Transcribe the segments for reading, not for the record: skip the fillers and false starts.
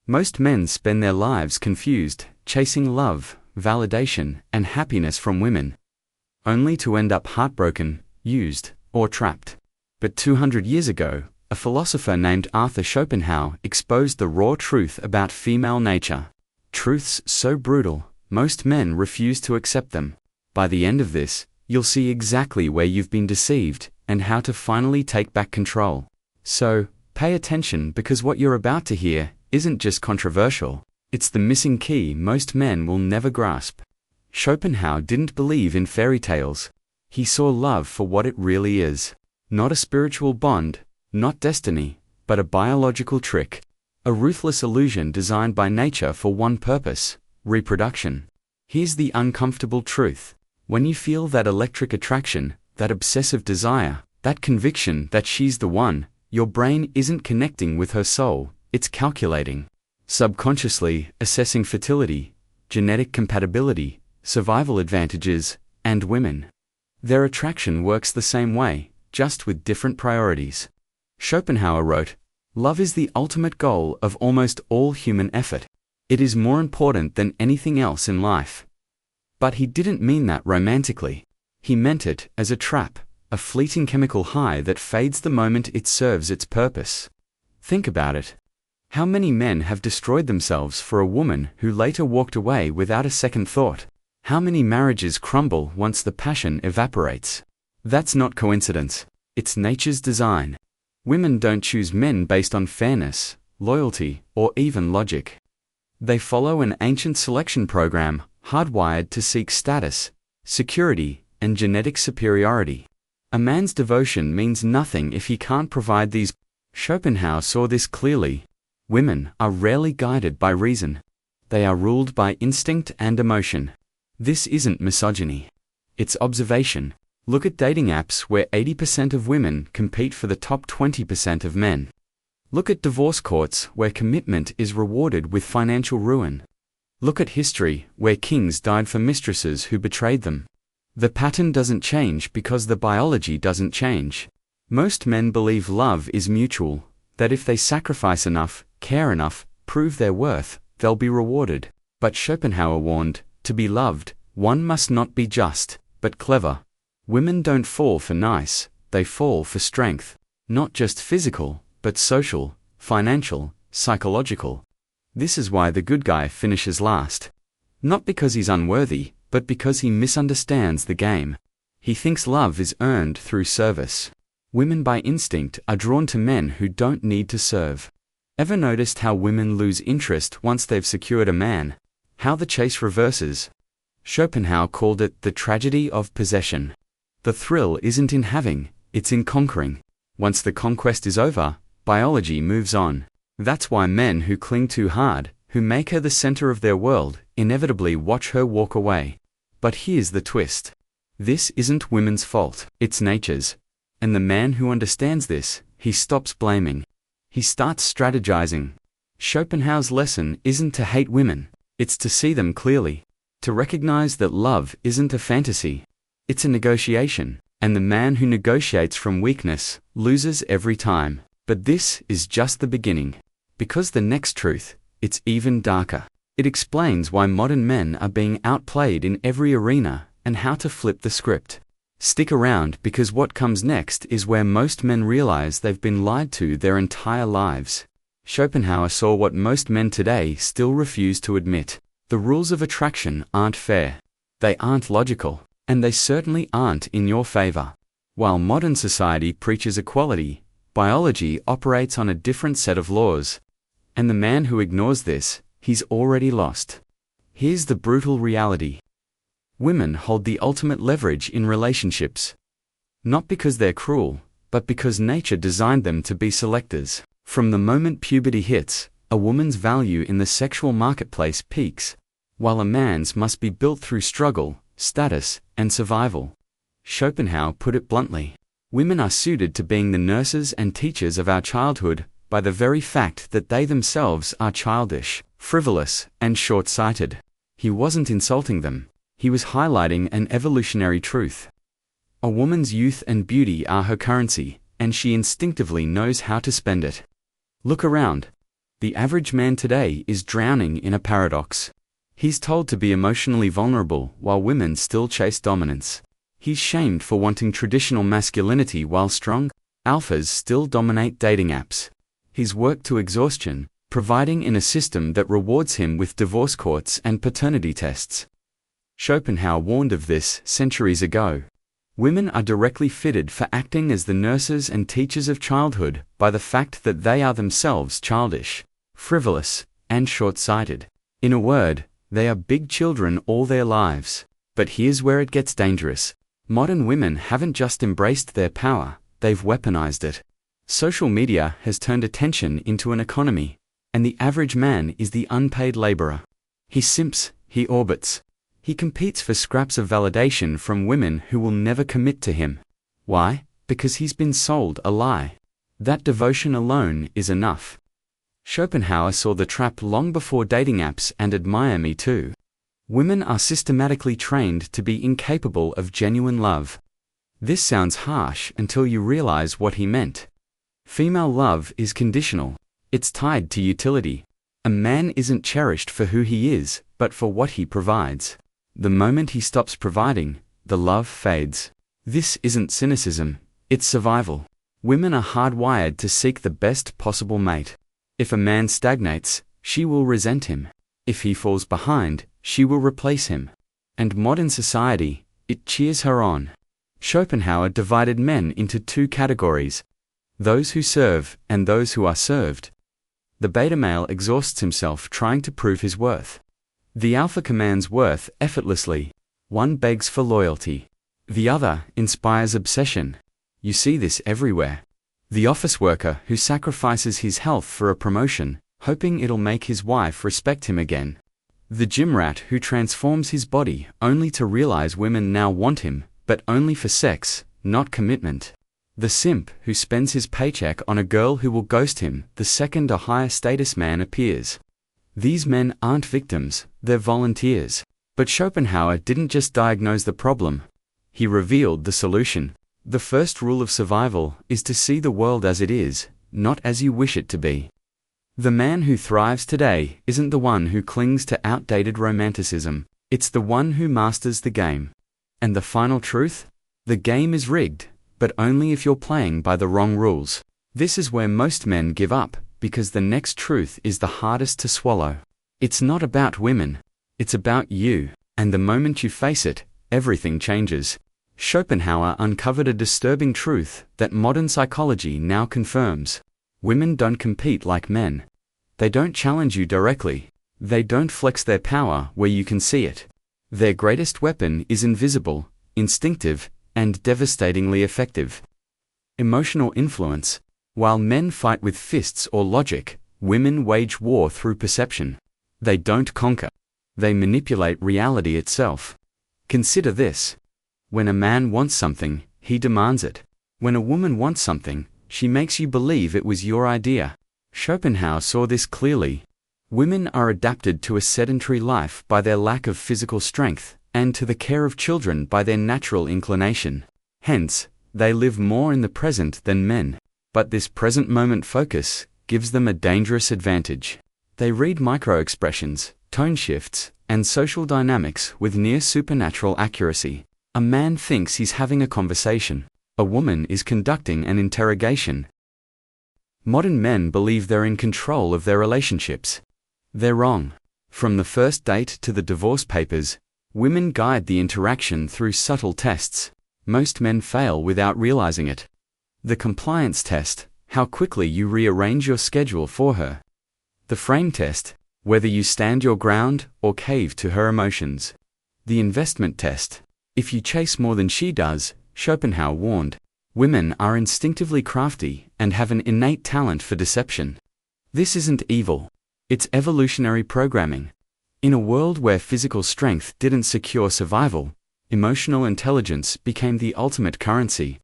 Most men spend their lives confused, chasing love, validation, and happiness from women, only to end up heartbroken, used, or trapped. But 200 years ago, a philosopher named Arthur Schopenhauer exposed the raw truth about female nature. Truths so brutal, most men refuse to accept them. By the end of this, you'll see exactly where you've been deceived and how to finally take back control. So, pay attention, because what you're about to hear isn't just controversial, it's the missing key most men will never grasp. Schopenhauer didn't believe in fairy tales. He saw love for what it really is. Not a spiritual bond, not destiny, but a biological trick. A ruthless illusion designed by nature for one purpose: reproduction. Here's the uncomfortable truth. When you feel that electric attraction, that obsessive desire, that conviction that she's the one, your brain isn't connecting with her soul, it's calculating. Subconsciously assessing fertility, genetic compatibility, survival advantages, and women. Their attraction works the same way, just with different priorities. Schopenhauer wrote, "Love is the ultimate goal of almost all human effort. It is more important than anything else in life." But he didn't mean that romantically. He meant it as a trap, a fleeting chemical high that fades the moment it serves its purpose. Think about it. How many men have destroyed themselves for a woman who later walked away without a second thought? How many marriages crumble once the passion evaporates? That's not coincidence. It's nature's design. Women don't choose men based on fairness, loyalty, or even logic. They follow an ancient selection program, hardwired to seek status, security, and genetic superiority. A man's devotion means nothing if he can't provide these. Schopenhauer saw this clearly. Women are rarely guided by reason. They are ruled by instinct and emotion. This isn't misogyny. It's observation. Look at dating apps where 80% of women compete for the top 20% of men. Look at divorce courts where commitment is rewarded with financial ruin. Look at history where kings died for mistresses who betrayed them. The pattern doesn't change because the biology doesn't change. Most men believe love is mutual, that if they sacrifice enough, care enough, prove their worth, they'll be rewarded. But Schopenhauer warned, to be loved, one must not be just, but clever. Women don't fall for nice, they fall for strength. Not just physical, but social, financial, psychological. This is why the good guy finishes last. Not because he's unworthy, but because he misunderstands the game. He thinks love is earned through service. Women by instinct are drawn to men who don't need to serve. Ever noticed how women lose interest once they've secured a man? How the chase reverses? Schopenhauer called it the tragedy of possession. The thrill isn't in having, it's in conquering. Once the conquest is over, biology moves on. That's why men who cling too hard, who make her the center of their world, inevitably watch her walk away. But here's the twist. This isn't women's fault, it's nature's. And the man who understands this, he stops blaming. He starts strategizing. Schopenhauer's lesson isn't to hate women, it's to see them clearly. To recognize that love isn't a fantasy. It's a negotiation, and the man who negotiates from weakness loses every time. But this is just the beginning. Because the next truth, it's even darker. It explains why modern men are being outplayed in every arena and how to flip the script. Stick around, because what comes next is where most men realize they've been lied to their entire lives. Schopenhauer saw what most men today still refuse to admit. The rules of attraction aren't fair. They aren't logical. And they certainly aren't in your favor. While modern society preaches equality, biology operates on a different set of laws. And the man who ignores this, he's already lost. Here's the brutal reality. Women hold the ultimate leverage in relationships. Not because they're cruel, but because nature designed them to be selectors. From the moment puberty hits, a woman's value in the sexual marketplace peaks, while a man's must be built through struggle, status, and survival. Schopenhauer put it bluntly. Women are suited to being the nurses and teachers of our childhood by the very fact that they themselves are childish, frivolous, and short-sighted. He wasn't insulting them. He was highlighting an evolutionary truth. A woman's youth and beauty are her currency, and she instinctively knows how to spend it. Look around. The average man today is drowning in a paradox. He's told to be emotionally vulnerable while women still chase dominance. He's shamed for wanting traditional masculinity while strong alphas still dominate dating apps. He's worked to exhaustion, providing in a system that rewards him with divorce courts and paternity tests. Schopenhauer warned of this centuries ago. Women are directly fitted for acting as the nurses and teachers of childhood by the fact that they are themselves childish, frivolous, and short-sighted. In a word, they are big children all their lives. But here's where it gets dangerous. Modern women haven't just embraced their power, they've weaponized it. Social media has turned attention into an economy, and the average man is the unpaid laborer. He simps, he orbits. He competes for scraps of validation from women who will never commit to him. Why? Because he's been sold a lie. That devotion alone is enough. Schopenhauer saw the trap long before dating apps and Admire Me Too. Women are systematically trained to be incapable of genuine love. This sounds harsh until you realize what he meant. Female love is conditional. It's tied to utility. A man isn't cherished for who he is, but for what he provides. The moment he stops providing, the love fades. This isn't cynicism, it's survival. Women are hardwired to seek the best possible mate. If a man stagnates, she will resent him. If he falls behind, she will replace him. And modern society, it cheers her on. Schopenhauer divided men into two categories: those who serve and those who are served. The beta male exhausts himself trying to prove his worth. The alpha commands worth effortlessly. One begs for loyalty. The other inspires obsession. You see this everywhere. The office worker who sacrifices his health for a promotion, hoping it'll make his wife respect him again. The gym rat who transforms his body only to realize women now want him, but only for sex, not commitment. The simp who spends his paycheck on a girl who will ghost him the second a higher status man appears. These men aren't victims, they're volunteers. But Schopenhauer didn't just diagnose the problem. He revealed the solution. The first rule of survival is to see the world as it is, not as you wish it to be. The man who thrives today isn't the one who clings to outdated romanticism, it's the one who masters the game. And the final truth? The game is rigged, but only if you're playing by the wrong rules. This is where most men give up, because the next truth is the hardest to swallow. It's not about women, it's about you, and the moment you face it, everything changes. Schopenhauer uncovered a disturbing truth that modern psychology now confirms. Women don't compete like men. They don't challenge you directly. They don't flex their power where you can see it. Their greatest weapon is invisible, instinctive, and devastatingly effective. Emotional influence. While men fight with fists or logic, women wage war through perception. They don't conquer. They manipulate reality itself. Consider this. When a man wants something, he demands it. When a woman wants something, she makes you believe it was your idea. Schopenhauer saw this clearly. Women are adapted to a sedentary life by their lack of physical strength, and to the care of children by their natural inclination. Hence, they live more in the present than men. But this present moment focus gives them a dangerous advantage. They read micro-expressions, tone shifts, and social dynamics with near supernatural accuracy. A man thinks he's having a conversation. A woman is conducting an interrogation. Modern men believe they're in control of their relationships. They're wrong. From the first date to the divorce papers, women guide the interaction through subtle tests. Most men fail without realizing it. The compliance test, how quickly you rearrange your schedule for her. The frame test, whether you stand your ground or cave to her emotions. The investment test, if you chase more than she does. Schopenhauer warned, women are instinctively crafty and have an innate talent for deception. This isn't evil. It's evolutionary programming. In a world where physical strength didn't secure survival, emotional intelligence became the ultimate currency.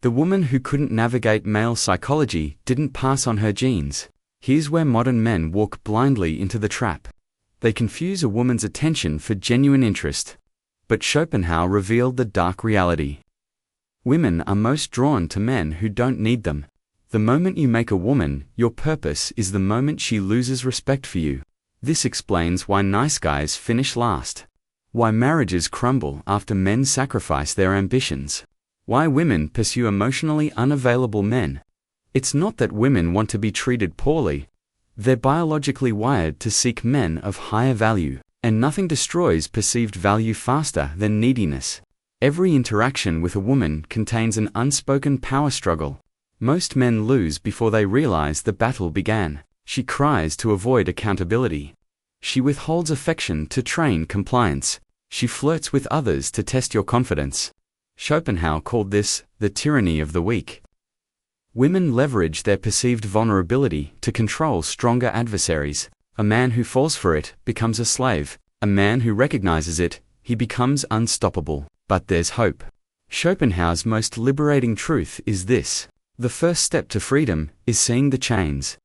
The woman who couldn't navigate male psychology didn't pass on her genes. Here's where modern men walk blindly into the trap. They confuse a woman's attention for genuine interest. But Schopenhauer revealed the dark reality. Women are most drawn to men who don't need them. The moment you make a woman your purpose is the moment she loses respect for you. This explains why nice guys finish last. Why marriages crumble after men sacrifice their ambitions. Why women pursue emotionally unavailable men. It's not that women want to be treated poorly. They're biologically wired to seek men of higher value, and nothing destroys perceived value faster than neediness. Every interaction with a woman contains an unspoken power struggle. Most men lose before they realize the battle began. She cries to avoid accountability. She withholds affection to train compliance. She flirts with others to test your confidence. Schopenhauer called this the tyranny of the weak. Women leverage their perceived vulnerability to control stronger adversaries. A man who falls for it becomes a slave. A man who recognizes it, he becomes unstoppable. But there's hope. Schopenhauer's most liberating truth is this. The first step to freedom is seeing the chains.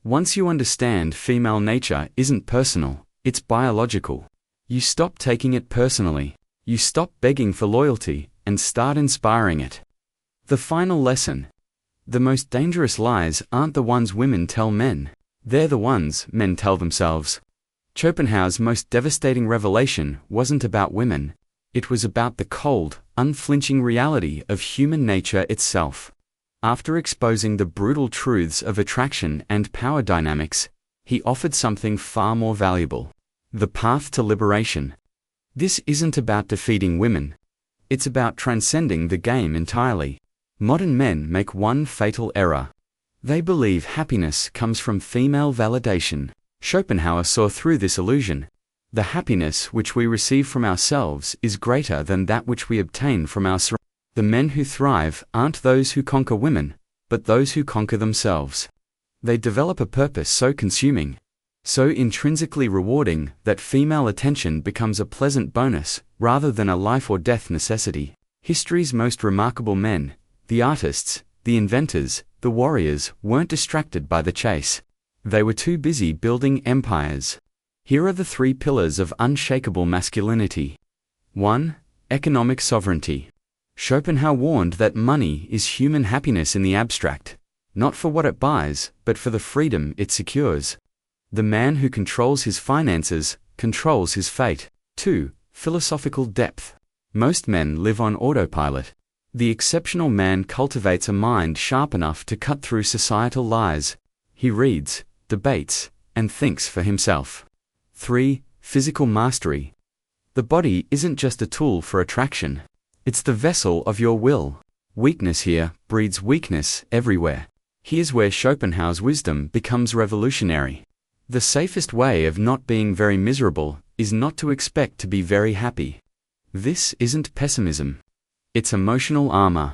Once you understand female nature isn't personal, it's biological. You stop taking it personally. You stop begging for loyalty and start inspiring it. The final lesson. The most dangerous lies aren't the ones women tell men. They're the ones men tell themselves. Schopenhauer's most devastating revelation wasn't about women. It was about the cold, unflinching reality of human nature itself. After exposing the brutal truths of attraction and power dynamics, he offered something far more valuable. The path to liberation. This isn't about defeating women. It's about transcending the game entirely. Modern men make one fatal error. They believe happiness comes from female validation. Schopenhauer saw through this illusion. The happiness which we receive from ourselves is greater than that which we obtain from our surroundings. The men who thrive aren't those who conquer women, but those who conquer themselves. They develop a purpose so consuming, so intrinsically rewarding that female attention becomes a pleasant bonus rather than a life or death necessity. History's most remarkable men, the artists, the inventors, the warriors, weren't distracted by the chase. They were too busy building empires. Here are the 3 pillars of unshakable masculinity. 1. Economic sovereignty. Schopenhauer warned that money is human happiness in the abstract, not for what it buys, but for the freedom it secures. The man who controls his finances controls his fate. 2. Philosophical depth. Most men live on autopilot. The exceptional man cultivates a mind sharp enough to cut through societal lies. He reads, debates, and thinks for himself. 3. Physical mastery. The body isn't just a tool for attraction. It's the vessel of your will. Weakness here breeds weakness everywhere. Here's where Schopenhauer's wisdom becomes revolutionary. The safest way of not being very miserable is not to expect to be very happy. This isn't pessimism. It's emotional armor.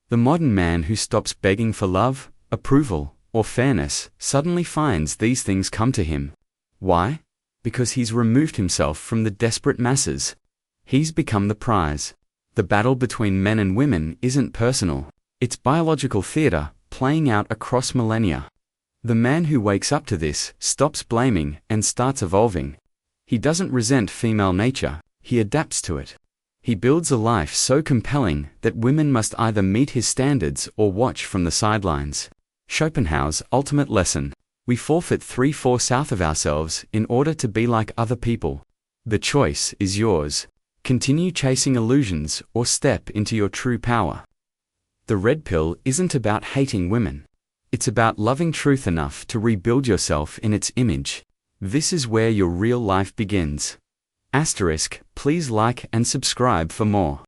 The modern man who stops begging for love, approval, or fairness suddenly finds these things come to him. Why? Because he's removed himself from the desperate masses. He's become the prize. The battle between men and women isn't personal. It's biological theater playing out across millennia. The man who wakes up to this stops blaming and starts evolving. He doesn't resent female nature, he adapts to it. He builds a life so compelling that women must either meet his standards or watch from the sidelines. Schopenhauer's ultimate lesson. We forfeit 3/4 of ourselves in order to be like other people. The choice is yours. Continue chasing illusions or step into your true power. The red pill isn't about hating women. It's about loving truth enough to rebuild yourself in its image. This is where your real life begins. *, please like and subscribe for more.